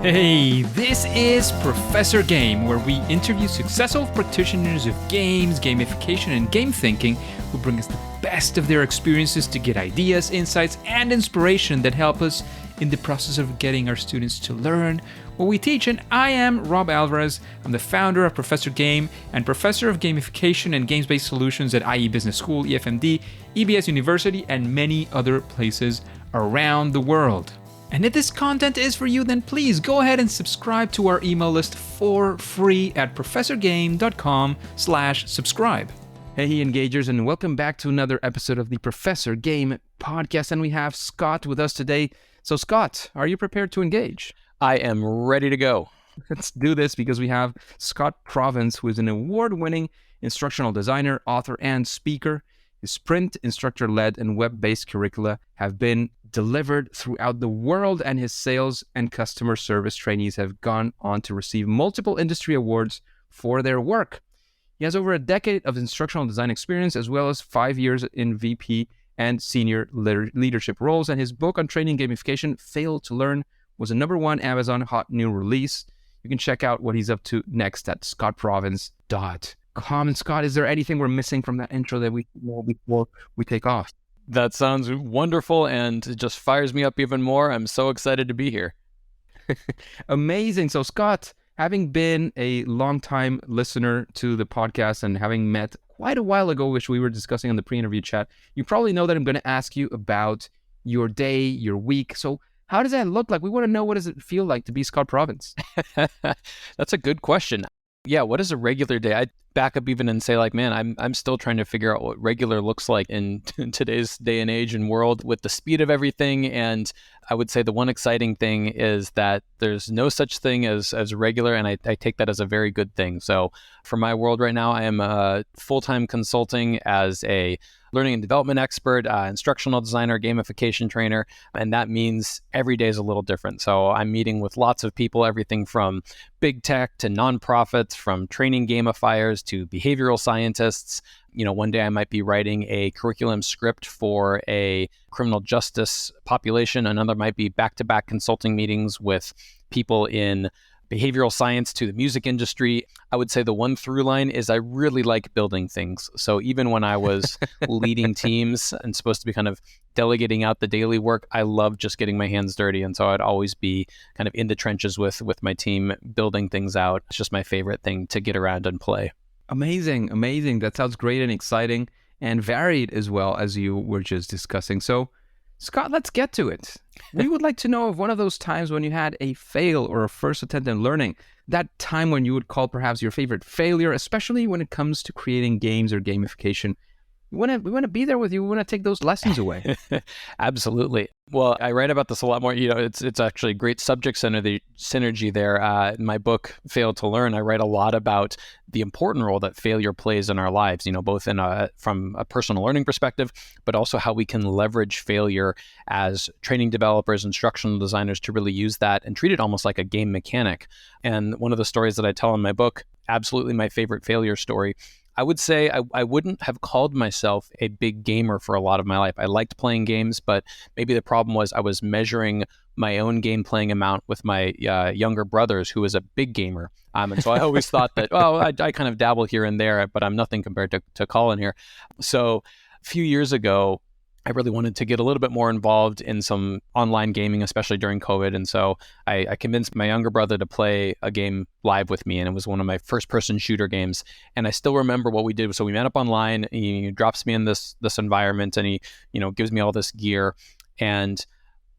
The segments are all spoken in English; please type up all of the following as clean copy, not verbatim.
Hey, this is Professor Game, where we interview successful practitioners of games, gamification, and game thinking who bring us the best of their experiences to get ideas, insights, and inspiration that help us in the process of getting our students to learn what we teach. And I am Rob Alvarez. I'm the founder of Professor Game and professor of gamification and games-based solutions at IE Business School, EFMD, EBS University, and many other places around the world. And if this content is for you, then please go ahead and subscribe to our email list for free at professorgame.com/subscribe. Hey, engagers, and welcome back to another episode of the Professor Game podcast. And we have Scott with us today. So Scott, are you prepared to engage? I am ready to go. Let's do this because we have Scott Provence, who is an award-winning instructional designer, author, and speaker. His print, instructor-led, and web-based curricula have been delivered throughout the world, and his sales and customer service trainees have gone on to receive multiple industry awards for their work. He has over a decade of instructional design experience, as well as 5 years in VP and senior leadership roles, and his book on training gamification, Fail to Learn, was a #1 Amazon hot new release. You can check out what he's up to next at scottprovence.com. And Scott, is there anything we're missing from that intro that we know before we take off? That sounds wonderful and it just fires me up even more. I'm so excited to be here. Amazing. So Scott, having been a longtime listener to the podcast and having met quite a while ago, which we were discussing on the pre-interview chat, you probably know that I'm going to ask you about your day, your week. So how does that look like? We want to know, what does it feel like to be Scott Provence? That's a good question. Yeah, what is a regular day? I'd back up even and say, like, man, I'm still trying to figure out what regular looks like in today's day and age and world with the speed of everything. And I would say the one exciting thing is that there's no such thing as regular, and I take that as a very good thing. So for my world right now, I am full-time consulting as a learning and development expert, instructional designer, gamification trainer, and that means every day is a little different. So I'm meeting with lots of people, everything from big tech to nonprofits, from training gamifiers to behavioral scientists. You know, one day I might be writing a curriculum script for a criminal justice population. Another might be back-to-back consulting meetings with people in behavioral science to the music industry. I would say the one through line is I really like building things. So even when I was leading teams and supposed to be kind of delegating out the daily work, I love just getting my hands dirty. And so I'd always be kind of in the trenches with my team, building things out. It's just my favorite thing to get around and play. Amazing, amazing. That sounds great and exciting and varied as well, as you were just discussing. So Scott, let's get to it. We would like to know of one of those times when you had a fail or a first attempt in learning, that time when you would call perhaps your favorite failure, especially when it comes to creating games or gamification. We want to be there with you. We want to take those lessons away. Absolutely. Well, I write about this a lot more. You know, it's actually a great subject synergy there. In my book, Fail to Learn, I write a lot about the important role that failure plays in our lives, you know, both from a personal learning perspective, but also how we can leverage failure as training developers, instructional designers to really use that and treat it almost like a game mechanic. And one of the stories that I tell in my book, absolutely my favorite failure story, I would say I wouldn't have called myself a big gamer for a lot of my life. I liked playing games, but maybe the problem was I was measuring my own game playing amount with my younger brothers, who was a big gamer. And so I always thought that, I kind of dabble here and there, but I'm nothing compared to Colin here. So a few years ago, I really wanted to get a little bit more involved in some online gaming, especially during COVID. And so I convinced my younger brother to play a game live with me. And it was one of my first-person shooter games. And I still remember what we did. So we met up online. He drops me in this environment, and he, gives me all this gear. And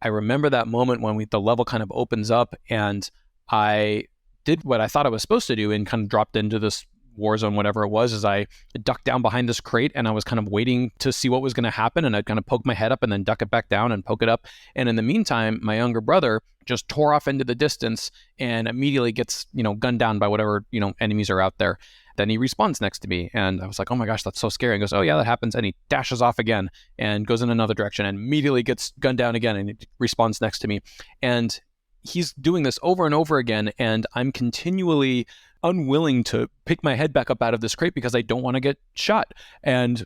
I remember that moment when the level kind of opens up, and I did what I thought I was supposed to do and kind of dropped into this Warzone, whatever it was, is I ducked down behind this crate, and I was kind of waiting to see what was going to happen, and I'd kind of poke my head up and then duck it back down and poke it up. And in the meantime, my younger brother just tore off into the distance and immediately gets, gunned down by whatever, enemies are out there. Then he respawns next to me, and I was like, oh my gosh, that's so scary. And goes, oh yeah, that happens. And he dashes off again and goes in another direction and immediately gets gunned down again, and he respawns next to me. And he's doing this over and over again, and I'm continually unwilling to pick my head back up out of this crate because I don't want to get shot. And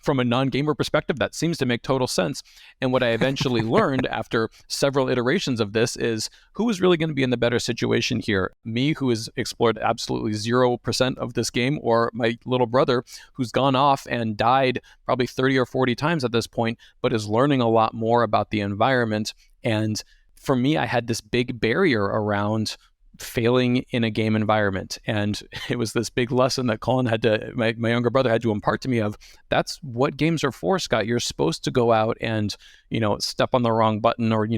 from a non-gamer perspective, that seems to make total sense. And what I eventually learned after several iterations of this is who is really going to be in the better situation here? Me, who has explored absolutely 0% of this game, or my little brother, who's gone off and died probably 30 or 40 times at this point, but is learning a lot more about the environment. And for me, I had this big barrier around failing in a game environment. And it was this big lesson that Colin my younger brother had to impart to me of, that's what games are for, Scott. You're supposed to go out and, step on the wrong button or,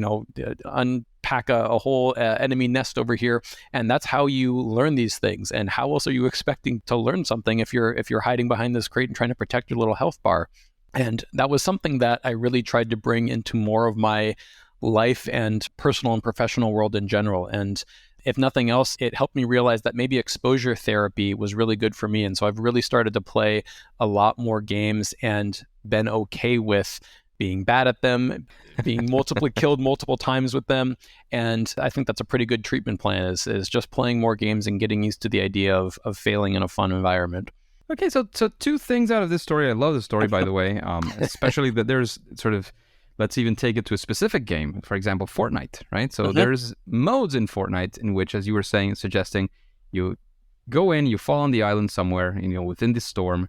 unpack a whole enemy nest over here. And that's how you learn these things. And how else are you expecting to learn something if you're hiding behind this crate and trying to protect your little health bar? And that was something that I really tried to bring into more of my life and personal and professional world in general. And if nothing else, it helped me realize that maybe exposure therapy was really good for me. And so I've really started to play a lot more games and been okay with being bad at them, being killed multiple times with them. And I think that's a pretty good treatment plan is just playing more games and getting used to the idea of failing in a fun environment. Okay, so two things out of this story. I love the story, by the way, especially that there's sort of, let's even take it to a specific game, for example, Fortnite, right? So there's modes in Fortnite in which, as you were suggesting, you go in, you fall on the island somewhere, within the storm,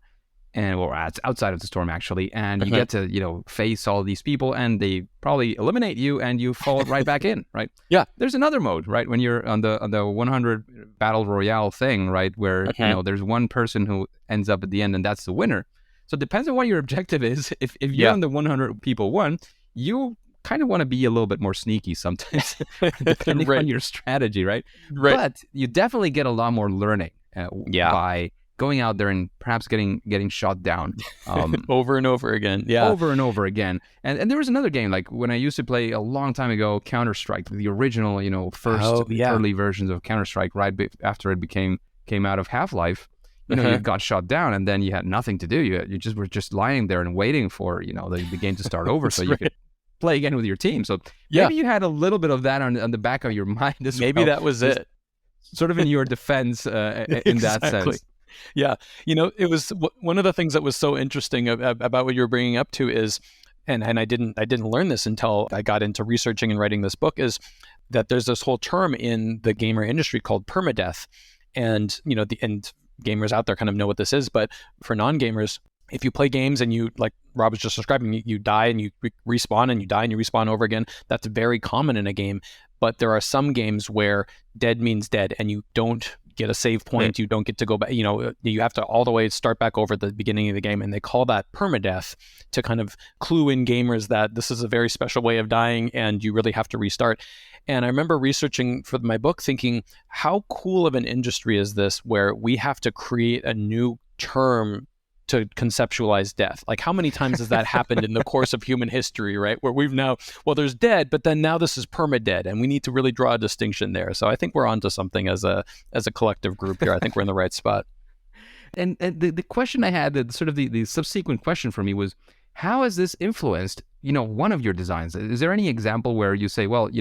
or outside of the storm, actually, and you get to, face all these people, and they probably eliminate you, and you fall right back in, right? Yeah. There's another mode, right? When you're on the 100 battle royale thing, right, where there's one person who ends up at the end, and that's the winner. So it depends on what your objective is. If you're on the 100 people one, you kind of want to be a little bit more sneaky sometimes, depending on your strategy, right? But you definitely get a lot more learning by going out there and perhaps getting shot down over and over again. Yeah, over and over again. And there was another game, like when I used to play a long time ago, Counter-Strike, the original, first early versions of Counter-Strike, right after it came out of Half-Life. You got shot down, and then you had nothing to do. You just were lying there and waiting for the game to start over, so you could play again with your team. So maybe you had a little bit of that on the back of your mind as well. Maybe that was it, sort of in your defense in that sense. Yeah, it was one of the things that was so interesting about what you're bringing up to is, and I didn't learn this until I got into researching and writing this book, is that there's this whole term in the gamer industry called permadeath, and and gamers out there kind of know what this is, but for non-gamers, if you play games and you, like Rob was just describing, you die and you respawn, and you die and you respawn over again, that's very common in a game. But there are some games where dead means dead, and you don't get a save point, you don't get to go back, you have to all the way start back over at the beginning of the game, and they call that permadeath to kind of clue in gamers that this is a very special way of dying and you really have to restart. And I remember researching for my book thinking, how cool of an industry is this where we have to create a new term to conceptualize death? Like, how many times has that happened in the course of human history, right? Where we've now, there's dead, but then now this is permadead, and we need to really draw a distinction there. So I think we're onto something as a collective group here. I think we're in the right spot. And the question I had, the subsequent question for me was, how has this influenced, one of your designs? Is there any example where you say, well,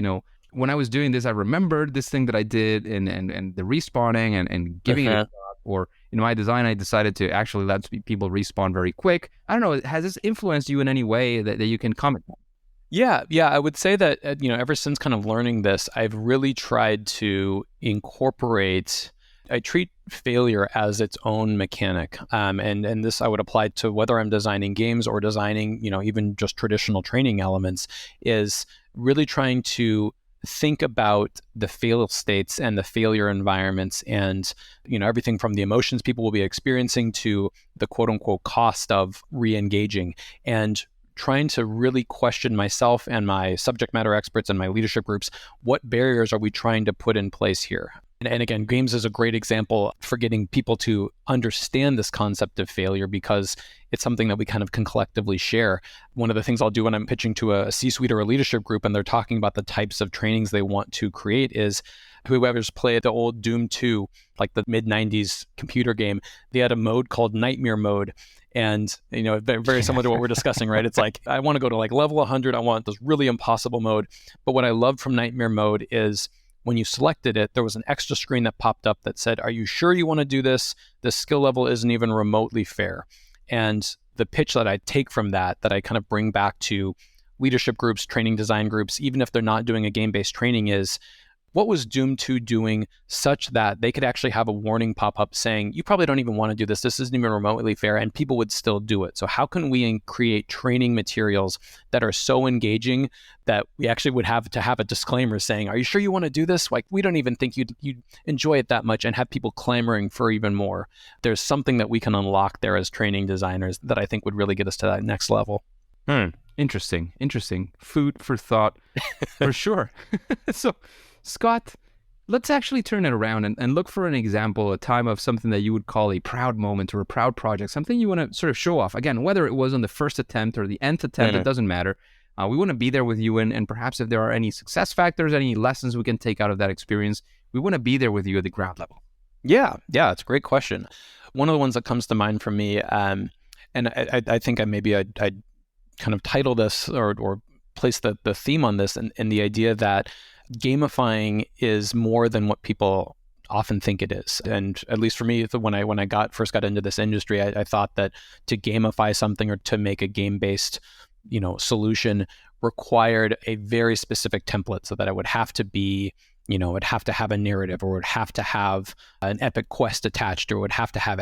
when I was doing this, I remembered this thing that I did, and the respawning and giving it a shot, or in my design, I decided to actually let people respawn very quick. I don't know. Has this influenced you in any way that you can comment on? Yeah. I would say that, ever since kind of learning this, I've really tried to incorporate, I treat failure as its own mechanic. And this I would apply to whether I'm designing games or designing, even just traditional training elements, is really trying to think about the fail states and the failure environments, and everything from the emotions people will be experiencing to the quote unquote cost of re-engaging, and trying to really question myself and my subject matter experts and my leadership groups. What barriers are we trying to put in place here? And again, games is a great example for getting people to understand this concept of failure, because it's something that we kind of can collectively share. One of the things I'll do when I'm pitching to a C-suite or a leadership group and they're talking about the types of trainings they want to create is, whoever's played the old Doom 2, like the mid-90s computer game, they had a mode called Nightmare Mode. And, very similar to what we're discussing, right? It's like, I want to go to like level 100. I want this really impossible mode. But what I loved from Nightmare Mode is, when you selected it, there was an extra screen that popped up that said, are you sure you want to do this? The skill level isn't even remotely fair. And the pitch that I take from that I kind of bring back to leadership groups, training design groups, even if they're not doing a game-based training, is what was Doom 2 doing such that they could actually have a warning pop up saying, you probably don't even want to do this. This isn't even remotely fair, and people would still do it. So how can we create training materials that are so engaging that we actually would have to have a disclaimer saying, are you sure you want to do this? Like, we don't even think you'd enjoy it that much, and have people clamoring for even more. There's something that we can unlock there as training designers that I think would really get us to that next level. Interesting. Food for thought, for sure. So, Scott, let's actually turn it around and look for an example, a time of something that you would call a proud moment or a proud project, something you want to sort of show off. Again, whether it was on the first attempt or the nth attempt, it doesn't matter. We want to be there with you, and perhaps if there are any success factors, any lessons we can take out of that experience, we want to be there with you at the ground level. Yeah, it's a great question. One of the ones that comes to mind for me, and I think I kind of title this or place the theme on this, and the idea that gamifying is more than what people often think it is. And at least for me, when I first got into this industry, I thought that to gamify something or to make a game-based, solution required a very specific template, so that it would have to be, it would have to have a narrative, or would have to have an epic quest attached, or would have to have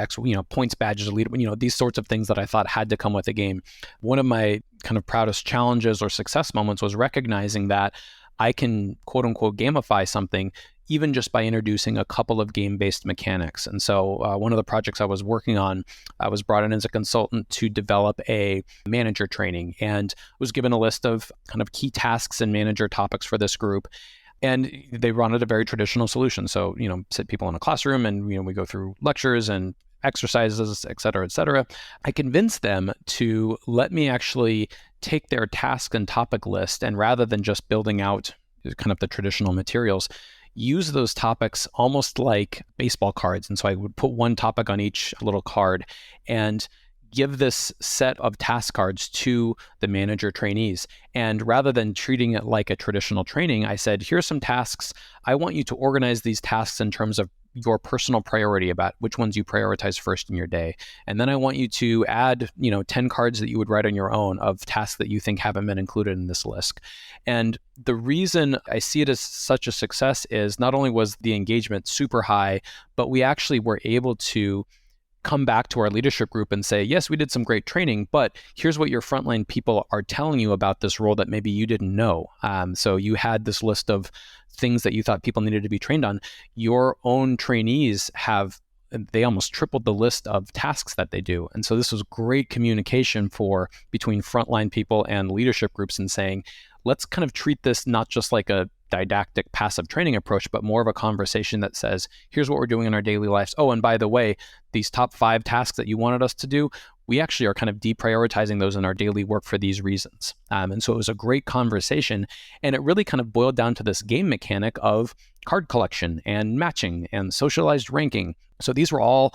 points, badges, lead, these sorts of things that I thought had to come with a game. One of my kind of proudest challenges or success moments was recognizing that I can quote unquote gamify something even just by introducing a couple of game-based mechanics. And so one of the projects I was working on, I was brought in as a consultant to develop a manager training, and was given a list of kind of key tasks and manager topics for this group. And they wanted a very traditional solution. So, sit people in a classroom, and, we go through lectures and exercises, et cetera, et cetera. I convinced them to let me actually take their task and topic list, and rather than just building out kind of the traditional materials, use those topics almost like baseball cards. And so I would put one topic on each little card and give this set of task cards to the manager trainees. And rather than treating it like a traditional training, I said, here's some tasks. I want you to organize these tasks in terms of your personal priority about which ones you prioritize first in your day. And then I want you to add, 10 cards that you would write on your own of tasks that you think haven't been included in this list. And the reason I see it as such a success is not only was the engagement super high, but we actually were able to come back to our leadership group and say, yes, we did some great training, but here's what your frontline people are telling you about this role that maybe you didn't know. So you had this list of things that you thought people needed to be trained on. Your own trainees they almost tripled the list of tasks that they do. And so this was great communication between frontline people and leadership groups, and saying, let's kind of treat this not just like a didactic passive training approach, but more of a conversation that says, here's what we're doing in our daily lives. Oh, and by the way, these top 5 tasks that you wanted us to do, we actually are kind of deprioritizing those in our daily work for these reasons. And so it was a great conversation, and it really kind of boiled down to this game mechanic of card collection and matching and socialized ranking. So these were all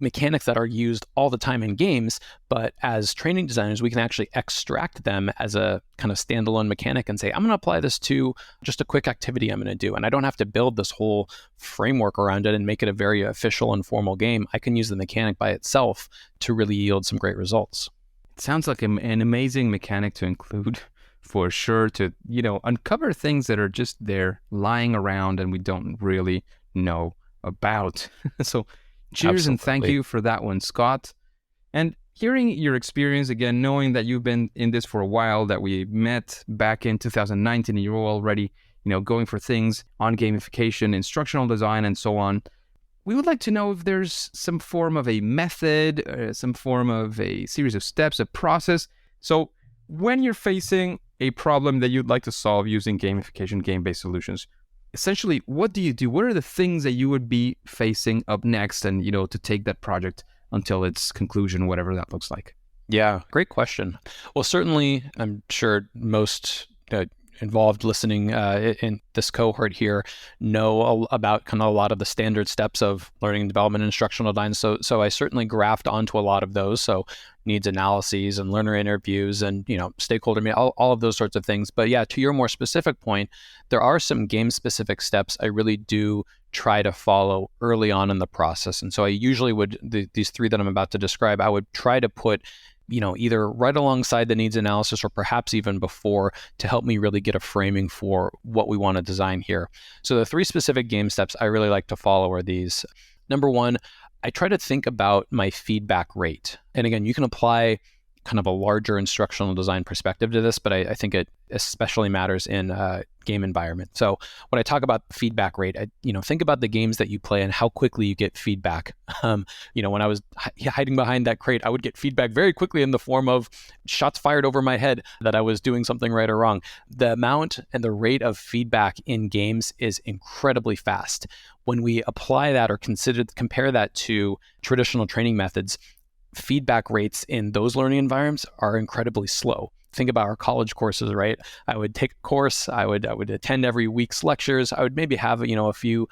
mechanics that are used all the time in games, but as training designers, we can actually extract them as a kind of standalone mechanic and say, I'm going to apply this to just a quick activity I'm going to do. And I don't have to build this whole framework around it and make it a very official and formal game. I can use the mechanic by itself to really yield some great results. It sounds like an amazing mechanic to include, for sure, to, uncover things that are just there lying around and we don't really know about. So cheers. Absolutely. And thank you for that one, Scott. And hearing your experience again, knowing that you've been in this for a while, that we met back in 2019, and you're already, going for things on gamification, instructional design, and so on. We would like to know if there's some form of a method, some form of a series of steps, a process. So when you're facing a problem that you'd like to solve using gamification, game-based solutions, essentially, what do you do? What are the things that you would be facing up next, and, to take that project until its conclusion, whatever that looks like? Yeah, great question. Well, certainly, I'm sure most involved listening in this cohort here know about kind of a lot of the standard steps of learning and development and instructional design. So I certainly graphed onto a lot of those. So needs analyses and learner interviews and, stakeholder meeting, all of those sorts of things. But yeah, to your more specific point, there are some game specific steps I really do try to follow early on in the process. And so I usually would, these 3 that I'm about to describe, I would try to put either right alongside the needs analysis or perhaps even before, to help me really get a framing for what we want to design here. So the 3 specific game steps I really like to follow are these. Number 1, I try to think about my feedback rate. And again, you can apply kind of a larger instructional design perspective to this, but I think it especially matters in a game environment. So when I talk about feedback rate, think about the games that you play and how quickly you get feedback. When I was hiding behind that crate, I would get feedback very quickly in the form of shots fired over my head that I was doing something right or wrong. The amount and the rate of feedback in games is incredibly fast. When we apply that or compare that to traditional training methods, feedback rates in those learning environments are incredibly slow. Think about our college courses, right? I would take a course, I would attend every week's lectures, I would maybe have, a few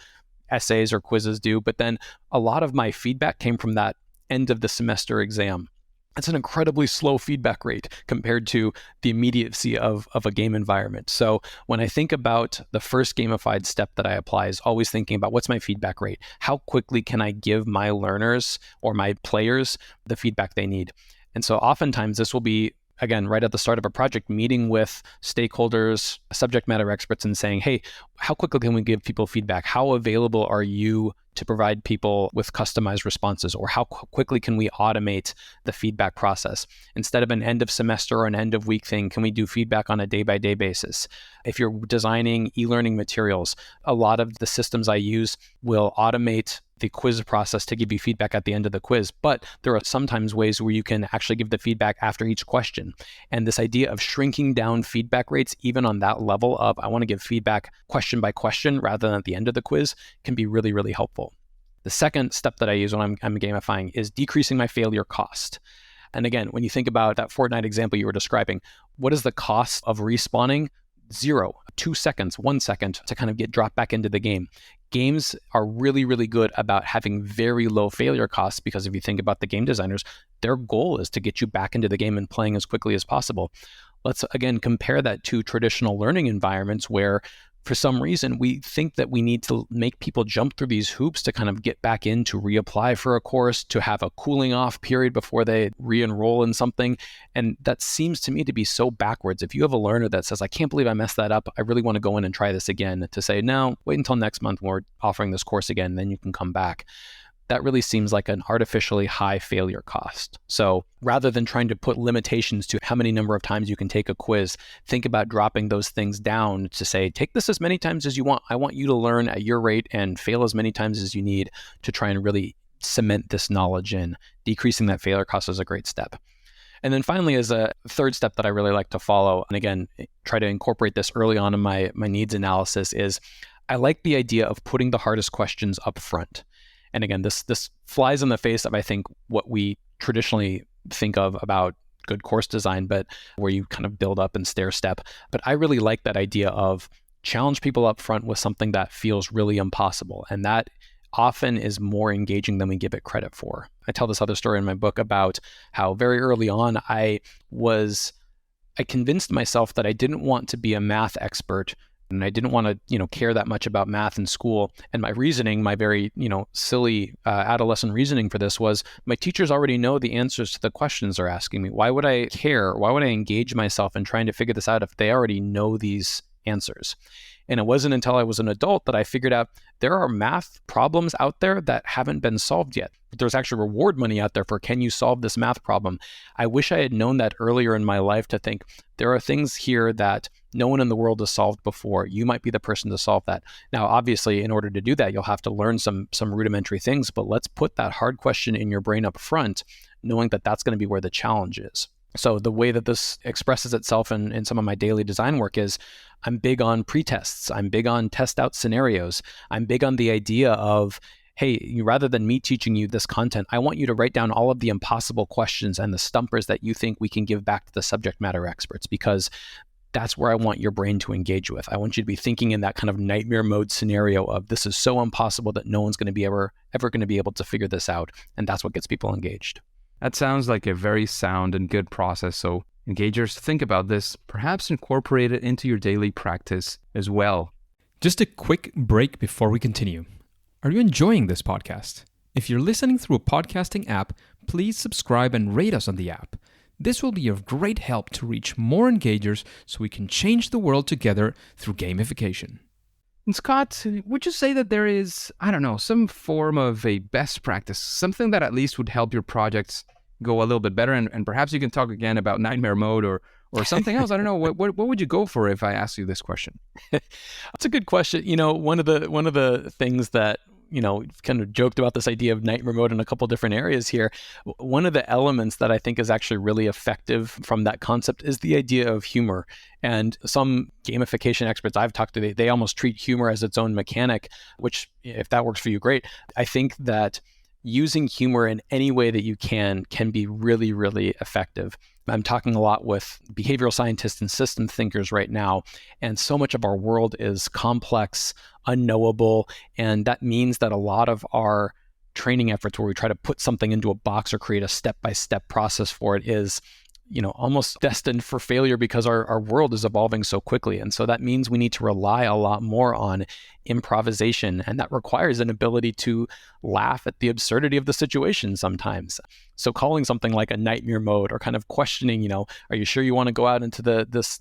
essays or quizzes due, but then a lot of my feedback came from that end of the semester exam. It's an incredibly slow feedback rate compared to the immediacy of a game environment. So when I think about the first gamified step that I apply is always thinking about what's my feedback rate? How quickly can I give my learners or my players the feedback they need? And so oftentimes this will be, again, right at the start of a project, meeting with stakeholders, subject matter experts, and saying, hey, how quickly can we give people feedback? How available are you to provide people with customized responses? Or how quickly can we automate the feedback process? Instead of an end of semester or an end of week thing, can we do feedback on a day-by-day basis? If you're designing e-learning materials, a lot of the systems I use will automate the quiz process to give you feedback at the end of the quiz. But there are sometimes ways where you can actually give the feedback after each question. And this idea of shrinking down feedback rates, even on that level of I want to give feedback question by question rather than at the end of the quiz, can be really, really helpful. The second step that I use when I'm gamifying is decreasing my failure cost. And again, when you think about that Fortnite example you were describing, what is the cost of respawning? 0, 2 seconds, 1 second to kind of get dropped back into the game. Games are really, really good about having very low failure costs because if you think about the game designers, their goal is to get you back into the game and playing as quickly as possible. Let's again compare that to traditional learning environments where for some reason we think that we need to make people jump through these hoops to kind of get back in, to reapply for a course, to have a cooling off period before they re-enroll in something. And that seems to me to be so backwards. If you have a learner that says, I can't believe I messed that up, I really want to go in and try this again, to say, no, wait until next month when we're offering this course again, then you can come back. That really seems like an artificially high failure cost. So rather than trying to put limitations to how many number of times you can take a quiz, think about dropping those things down to say, take this as many times as you want. I want you to learn at your rate and fail as many times as you need to try and really cement this knowledge in. Decreasing that failure cost is a great step. And then finally, as a third step that I really like to follow, and again, try to incorporate this early on in my needs analysis, is I like the idea of putting the hardest questions up front. And again, this flies in the face of, I think, what we traditionally think of about good course design, but where you kind of build up and stair step. But I really like that idea of challenge people up front with something that feels really impossible. And that often is more engaging than we give it credit for. I tell this other story in my book about how very early on I convinced myself that I didn't want to be a math expert and I didn't want to, care that much about math in school. And my reasoning, my very, silly adolescent reasoning for this was my teachers already know the answers to the questions they're asking me. Why would I care? Why would I engage myself in trying to figure this out if they already know these answers? And it wasn't until I was an adult that I figured out there are math problems out there that haven't been solved yet. But there's actually reward money out there for, can you solve this math problem? I wish I had known that earlier in my life, to think there are things here that no one in the world has solved before. You might be the person to solve that. Now, obviously, in order to do that, you'll have to learn some rudimentary things, but let's put that hard question in your brain up front, knowing that that's going to be where the challenge is. So the way that this expresses itself in some of my daily design work is I'm big on pretests. I'm big on test out scenarios. I'm big on the idea of, hey, rather than me teaching you this content, I want you to write down all of the impossible questions and the stumpers that you think we can give back to the subject matter experts, because that's where I want your brain to engage with. I want you to be thinking in that kind of nightmare mode scenario of, this is so impossible that no one's going to be ever going to be able to figure this out. And that's what gets people engaged. That sounds like a very sound and good process. So engagers, think about this, perhaps incorporate it into your daily practice as well. Just a quick break before we continue. Are you enjoying this podcast? If you're listening through a podcasting app, please subscribe and rate us on the app. This will be of great help to reach more engagers so we can change the world together through gamification. And Scott, would you say that there is, I don't know, some form of a best practice, something that at least would help your projects go a little bit better? And perhaps you can talk again about nightmare mode or something else. I don't know. What would you go for if I asked you this question? That's a good question. One of the things that, kind of joked about this idea of nightmare mode in a couple different areas here. One of the elements that I think is actually really effective from that concept is the idea of humor. And some gamification experts I've talked to, they almost treat humor as its own mechanic, which, if that works for you, great. I think that using humor in any way that you can be really, really effective. I'm talking a lot with behavioral scientists and system thinkers right now, and so much of our world is complex, unknowable, and that means that a lot of our training efforts where we try to put something into a box or create a step-by-step process for it is almost destined for failure because our world is evolving so quickly. And so that means we need to rely a lot more on improvisation. And that requires an ability to laugh at the absurdity of the situation sometimes. So calling something like a nightmare mode or kind of questioning, are you sure you want to go out into this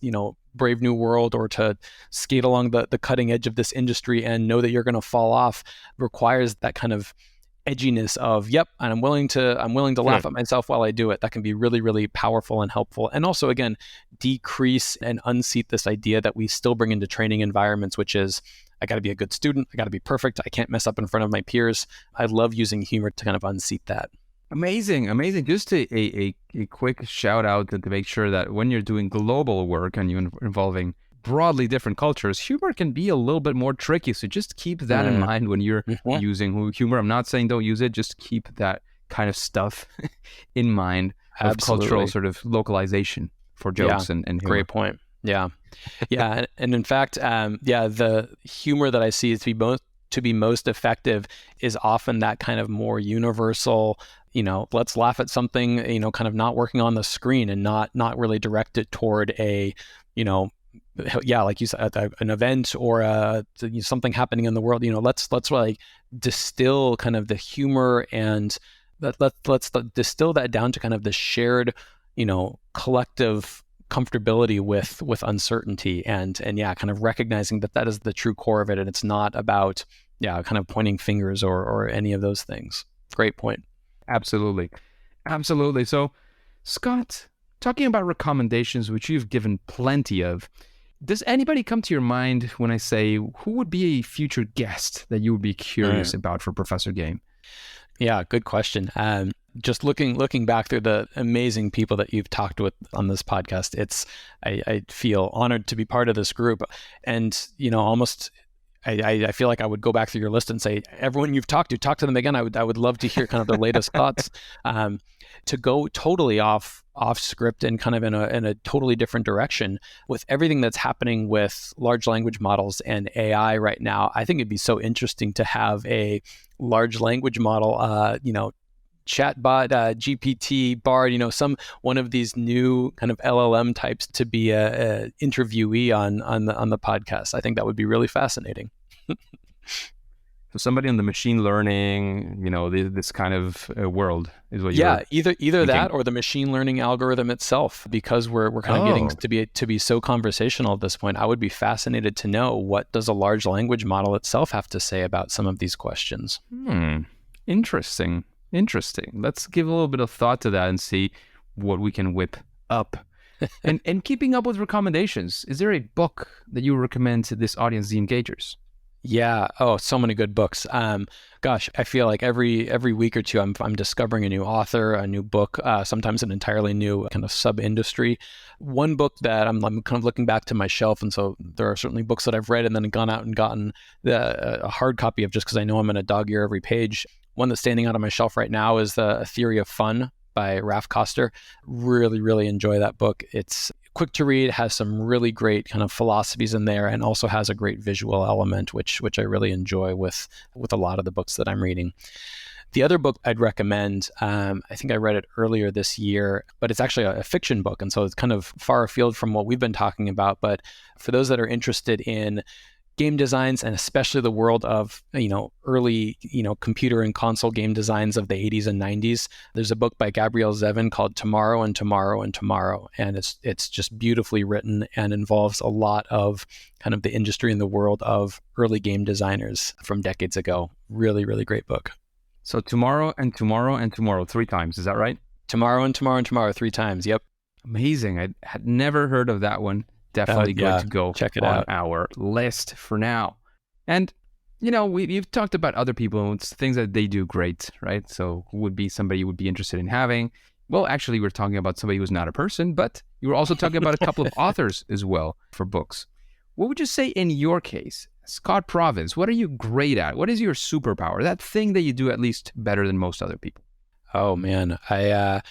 brave new world or to skate along the cutting edge of this industry and know that you're going to fall off requires that kind of edginess of, yep, and I'm willing to laugh at myself while I do it. That can be really, really powerful and helpful. And also, again, decrease and unseat this idea that we still bring into training environments, which is, I got to be a good student. I got to be perfect. I can't mess up in front of my peers. I love using humor to kind of unseat that. Amazing. Just a quick shout out to make sure that when you're doing global work and you're involving broadly different cultures, humor can be a little bit more tricky. So just keep that in mind when you're using humor. I'm not saying don't use it. Just keep that kind of stuff in mind of Absolutely. cultural sort of localization for jokes and humor. Great point. Yeah. Yeah. and in fact, the humor that I see is to be most effective is often that kind of more universal, let's laugh at something, kind of not working on the screen and not really directed toward a, like you said, an event or something happening in the world. Let's like distill kind of the humor and let's distill that down to kind of the shared, collective comfortability with uncertainty and kind of recognizing that is the true core of it, and it's not about kind of pointing fingers or any of those things. Great point. Absolutely. So, Scott, talking about recommendations, which you've given plenty of, does anybody come to your mind when I say who would be a future guest that you would be curious about for Professor Game? Yeah, good question. Just looking back through the amazing people that you've talked with on this podcast, I feel honored to be part of this group, and almost. I feel like I would go back through your list and say, everyone you've talked to them again. I would love to hear kind of their latest thoughts. To go totally off script and kind of in a totally different direction with everything that's happening with large language models and AI right now, I think it'd be so interesting to have a large language model, chatbot, GPT, Bard, one of these new kind of LLM types to be a interviewee on the podcast. I think that would be really fascinating. So somebody in the machine learning, this kind of world is what you're either thinking. that or the machine learning algorithm itself, because we're kind of getting to be so conversational at this point. I would be fascinated to know, what does a large language model itself have to say about some of these questions. Interesting. Let's give a little bit of thought to that and see what we can whip up. and keeping up with recommendations, is there a book that you recommend to this audience, the engagers? Yeah. Oh, so many good books. Gosh, I feel like every week or two, I'm discovering a new author, a new book, sometimes an entirely new kind of sub-industry. One book that I'm kind of looking back to my shelf, and so there are certainly books that I've read and then gone out and gotten a hard copy of just because I know I'm going to dog ear every page. One that's standing out on my shelf right now is The Theory of Fun by Ralph Koster. Really, really enjoy that book. It's quick to read, has some really great kind of philosophies in there, and also has a great visual element, which I really enjoy with a lot of the books that I'm reading. The other book I'd recommend, I think I read it earlier this year, but it's actually a fiction book, and so it's kind of far afield from what we've been talking about. But for those that are interested in game designs, and especially the world of, early, computer and console game designs of the 80s and 90s. There's a book by Gabrielle Zevin called Tomorrow and Tomorrow and Tomorrow. And it's just beautifully written and involves a lot of kind of the industry and the world of early game designers from decades ago. Really, really great book. So tomorrow and tomorrow and tomorrow, 3 times. Is that right? Tomorrow and tomorrow and tomorrow, 3 times. Yep. Amazing. I had never heard of that one. Definitely going to go check it on out. our list for now. And, you've talked about other people and things that they do great, right? So who would be somebody you would be interested in having? Well, actually, we're talking about somebody who's not a person, but you were also talking about a couple of authors as well for books. What would you say in your case? Scott Provence, what are you great at? What is your superpower? That thing that you do at least better than most other people? Oh, man. I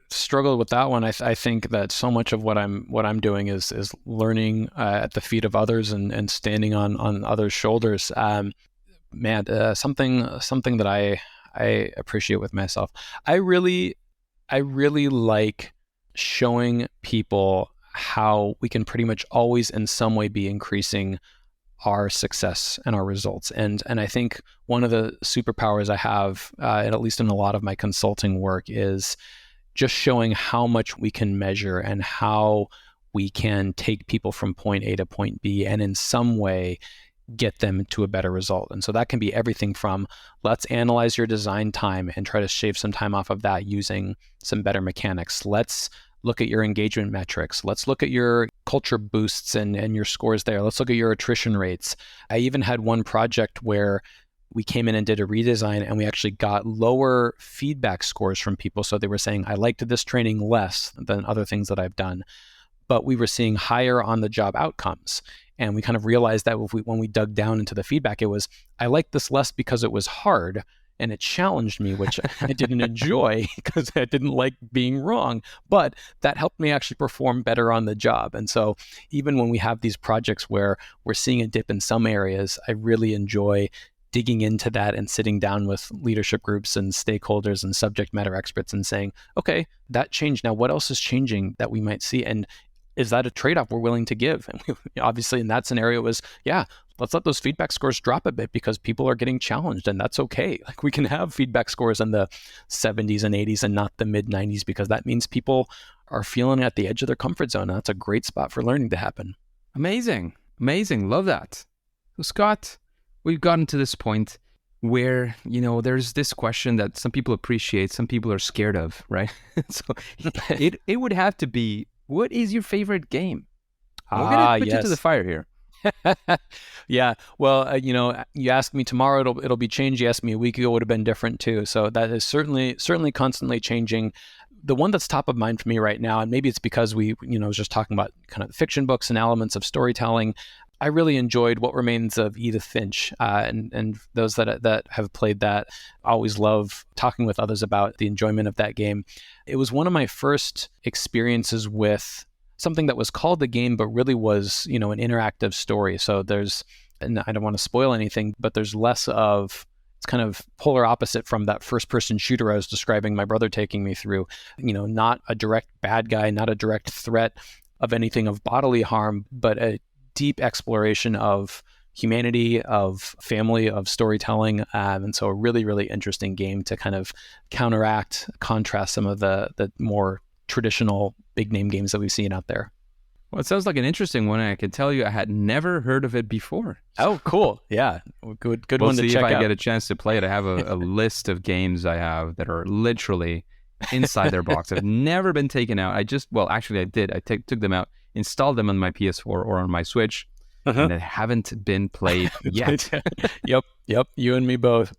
struggled with that one. I think that so much of what I'm doing is learning at the feet of others and standing on others' shoulders. Something that I appreciate with myself. I really like showing people how we can pretty much always in some way be increasing our success and our results. And I think one of the superpowers I have, at least in a lot of my consulting work, is just showing how much we can measure and how we can take people from point A to point B and in some way get them to a better result. And so that can be everything from, let's analyze your design time and try to shave some time off of that using some better mechanics. Let's look at your engagement metrics. Let's look at your culture boosts and your scores there. Let's look at your attrition rates. I even had one project where we came in and did a redesign and we actually got lower feedback scores from people. So they were saying, I liked this training less than other things that I've done, but we were seeing higher on the job outcomes. And we kind of realized that when we dug down into the feedback, it was, I liked this less because it was hard and it challenged me, which I didn't enjoy because I didn't like being wrong, but that helped me actually perform better on the job. And so even when we have these projects where we're seeing a dip in some areas, I really enjoy digging into that and sitting down with leadership groups and stakeholders and subject matter experts and saying, okay, that changed. Now, what else is changing that we might see? And is that a trade-off we're willing to give? And obviously in that scenario was, let's let those feedback scores drop a bit because people are getting challenged and that's okay. Like we can have feedback scores in the 70s and 80s and not the mid 90s because that means people are feeling at the edge of their comfort zone. And that's a great spot for learning to happen. Amazing. Love that. So Scott, we've gotten to this point where, there's this question that some people appreciate, some people are scared of, right? So it would have to be, what is your favorite game? We're going to put you to the fire here. Yeah. Well, you asked me tomorrow, it'll be changed. You asked me a week ago, it would have been different too. So that is certainly constantly changing. The one that's top of mind for me right now, and maybe it's because we, was just talking about kind of fiction books and elements of storytelling. I really enjoyed What Remains of Edith Finch, and those that have played that always love talking with others about the enjoyment of that game. It was one of my first experiences with something that was called the game, but really was, an interactive story. So and I don't want to spoil anything, but there's less of, it's kind of polar opposite from that first person shooter I was describing my brother taking me through, not a direct bad guy, not a direct threat of anything of bodily harm, but a deep exploration of humanity, of family, of storytelling. And so a really, really interesting game to kind of contrast some of the more traditional big name games that we've seen out there. Well, it sounds like an interesting one. I can tell you I had never heard of it before. Oh, cool. Yeah. Good we'll one to see check if I out. get a chance to play it. I have a list of games I have that are literally inside their box. I've never been taken out. I did. I took them out, installed them on my PS4 or on my Switch, and they haven't been played yet. Yep. You and me both.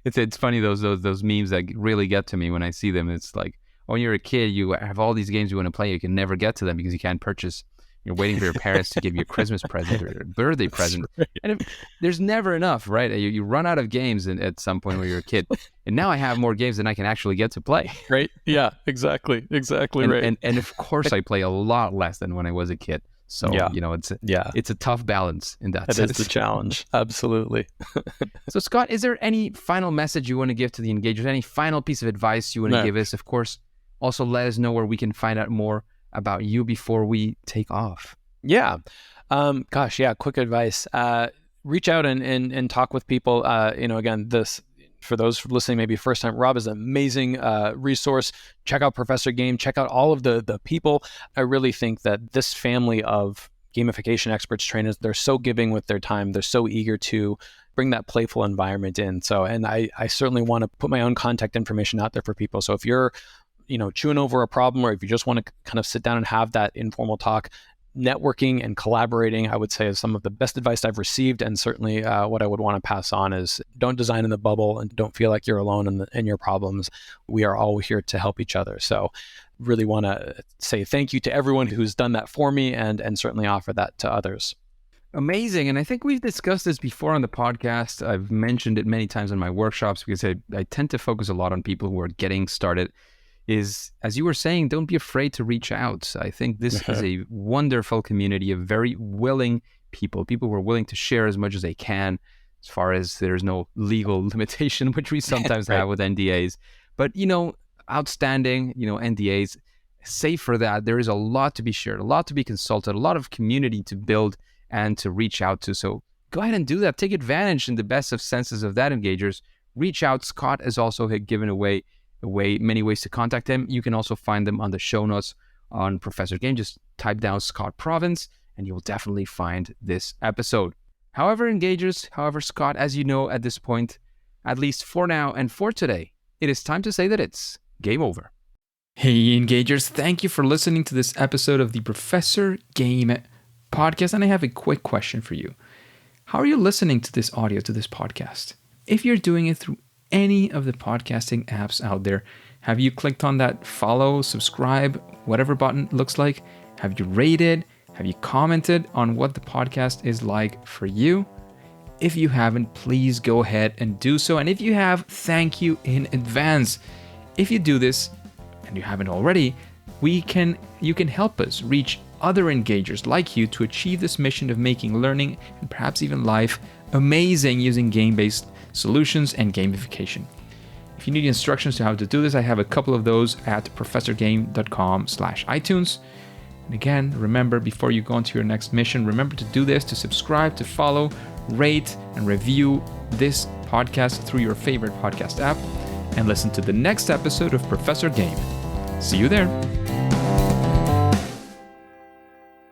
It's funny, those memes that really get to me when I see them. It's like, when you're a kid, you have all these games you want to play. You can never get to them because you can't purchase. You're waiting for your parents to give you a Christmas present or a birthday present. Right. And there's never enough, right? You run out of games at some point when you're a kid. And now I have more games than I can actually get to play. Right? Yeah, exactly right. And of course, I play a lot less than when I was a kid. So, it's a tough balance in that sense. That is the challenge. Absolutely. So, Scott, is there any final message you want to give to the engagers? Any final piece of advice you want to give us? Of course, also let us know where we can find out more about you before we take off. Yeah. Gosh, yeah, quick advice. Reach out and talk with people. Again, this, for those listening maybe first time, Rob is an amazing resource. Check out Professor Game. Check out all of the people. I really think that this family of gamification experts, trainers, they're so giving with their time. They're so eager to bring that playful environment in. So, and I certainly want to put my own contact information out there for people. So if you're, chewing over a problem, or if you just want to kind of sit down and have that informal talk, networking and collaborating, I would say, is some of the best advice I've received. And certainly what I would want to pass on is don't design in the bubble and don't feel like you're alone in your problems. We are all here to help each other. So really want to say thank you to everyone who's done that for me, and certainly offer that to others. Amazing. And I think we've discussed this before on the podcast. I've mentioned it many times in my workshops because I tend to focus a lot on people who are getting started. Is, as you were saying, don't be afraid to reach out. I think this is a wonderful community of very willing people who are willing to share as much as they can, as far as there's no legal limitation, which we sometimes have with NDAs. But, outstanding, NDAs, save for that, there is a lot to be shared, a lot to be consulted, a lot of community to build and to reach out to. So go ahead and do that. Take advantage in the best of senses of that, engagers. Reach out. Scott has also given away many ways to contact him. You can also find them on the show notes on Professor Game. Just type down Scott Provence and you will definitely find this episode. However, engagers, Scott, as you know at this point, at least for now and for today, it is time to say that it's game over. Hey, engagers, thank you for listening to this episode of the Professor Game podcast. And I have a quick question for you. How are you listening to this audio, to this podcast? If you're doing it through any of the podcasting apps out there, have you clicked on that follow, subscribe, whatever button looks like? Have you rated? Have you commented on what the podcast is like for you? If you haven't, please go ahead and do so. And if you have, thank you in advance. If you do this, and you haven't already, you can help us reach other engagers like you to achieve this mission of making learning and perhaps even life amazing using game-based solutions and gamification. If you need instructions to how to do this, I have a couple of those at professorgame.com/iTunes. And again, remember, before you go on to your next mission, remember to do this, to subscribe, to follow, rate, and review this podcast through your favorite podcast app, and listen to the next episode of Professor Game. See you there.